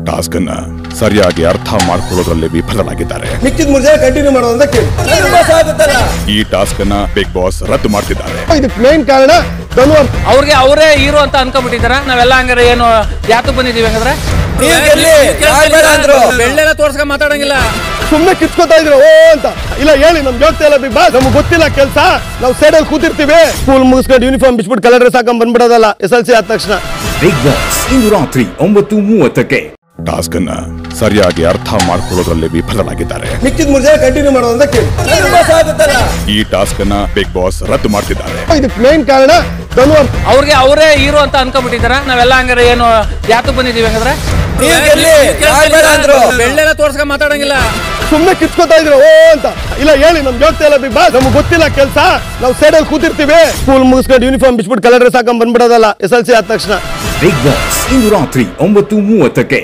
Task ಅನ್ನ ಸರಿಯಾಗಿ ಅರ್ಥ ಮಾಡ್ಕೊಳ್ಳೋದ್ರಲ್ಲಿ ವಿಫಲರಾಗಿದ್ದಾರೆ. ಮಿಕ್ಕಿದ 3 ಜನ ಕಂಟಿನ್ಯೂ ಮಾಡೋದಂತ ಕೇಳಿ. ಈ ಟಾಸ್ಕ್ ಅನ್ನ ಬಿಗ್ ಬಾಸ್ ರದ್ದು ಮಾಡ್ತಿದ್ದಾರೆ. ಇದಕ್ಕೆ ಮೇನ್ ಕಾರಣ ಅವ್ರಿಗೆ ಅವರೇ ಹೀರೋ ಅಂತ ಅನ್ಕೊಂಡ್ಬಿಟ್ಟಿದಾರ. ನಾವೆಲ್ಲ ಹಂಗಾರೆ ಏನು ಯಾತಕ್ಕೆ ಬಂದಿದೀವಿ ಹಂಗಂದ್ರೆ ಬೆಳ್ಳೆಲ್ಲ ತೋರ್ಸ್ಕೊಂಡ್ ಮಾತಾಡಂಗಿಲ್ಲ. ಸುಮ್ಮನೆ ಕಿತ್ಕೋತಾ ಇದ್ರು ಓ ಅಂತ. ಇಲ್ಲ ಹೇಳಿ ನಮ್ಗೆ ಹೇಳ್ತಾ ಇಲ್ಲ ಬಿಗ್ ಬಾಸ್, ನಮ್ಗೆ ಗೊತ್ತಿಲ್ಲ ಕೆಲಸ. ನಾವು ಸೈಡಲ್ಲಿ ಕೂತಿರ್ತೀವಿ. ಸ್ಕೂಲ್ ಮುಗಿಸ್ಕೊಂಡು ಯೂನಿಫಾರ್ಮ್ ಬಿಚ್ಬಿಟ್ಟು ಕಲರ್ ಡ್ರೆಸ್ ಹಾಕೊಂಡ್ ಬಂದ್ಬಿಡೋದಲ್ಲ SLC ಆದ ತಕ್ಷಣ. ಬಿಗ್ ಬಾಸ್ ಇಂದು ರಾತ್ರಿ 9:30ಕ್ಕೆ. ಟಾಸ್ಕ್ ಅನ್ನ ಸರಿಯಾಗಿ ಅರ್ಥ ಮಾಡ್ಕೊಳ್ಳೋದ್ರಲ್ಲಿ ವಿಫಲರಾಗಿದ್ದಾರೆ. ಮಿಕ್ಕಿದ 3 ಜನ ಕಂಟಿನ್ಯೂ ಮಾಡೋದಂತ ಕೇಳಿ. ಈ ಟಾಸ್ಕ್ ಅನ್ನ ಬಿಗ್ ಬಾಸ್ ರದ್ದು ಮಾಡ್ತಿದ್ದಾರೆ. ಇದಕ್ಕೆ ಮೇನ್ ಕಾರಣ ಅವ್ರಿಗೆ ಅವರೇ ಹೀರೋ ಅಂತ ಅನ್ಕೊಂಡ್ಬಿಟ್ಟಿದಾರ. ನಾವೆಲ್ಲ ಹಂಗಾರೆ ಏನು ಯಾತಕ್ಕೆ ಬಂದಿದೀವಿ ಹಂಗಂದ್ರೆ ಬೆಳ್ಳೆಲ್ಲ ತೋರ್ಸ್ಕೊಂಡ್ ಮಾತಾಡಂಗಿಲ್ಲ. ಸುಮ್ಮನೆ ಕಿತ್ಕೋತಾ ಇದ್ರು ಓ ಅಂತ. ಇಲ್ಲ ಹೇಳಿ ನಮ್ಗೆ ಹೇಳ್ತಾ ಇಲ್ಲ ಬಿಗ್ ಬಾಸ್, ನಮ್ಗೆ ಗೊತ್ತಿಲ್ಲ ಕೆಲಸ. ನಾವು ಸೈಡಲ್ಲಿ ಕೂತಿರ್ತೀವಿ. ಸ್ಕೂಲ್ ಮುಗಿಸ್ಕೊಂಡು ಯೂನಿಫಾರ್ಮ್ ಬಿಚ್ಬಿಟ್ಟು ಕಲರ್ ಡ್ರೆಸ್ ಹಾಕೊಂಡ್ ಬಂದ್ಬಿಡೋದಲ್ಲ SLC ಆದ ತಕ್ಷಣ. ಬಿಗ್ ಬಾಸ್ ಇಂದು ರಾತ್ರಿ 9:30ಕ್ಕೆ.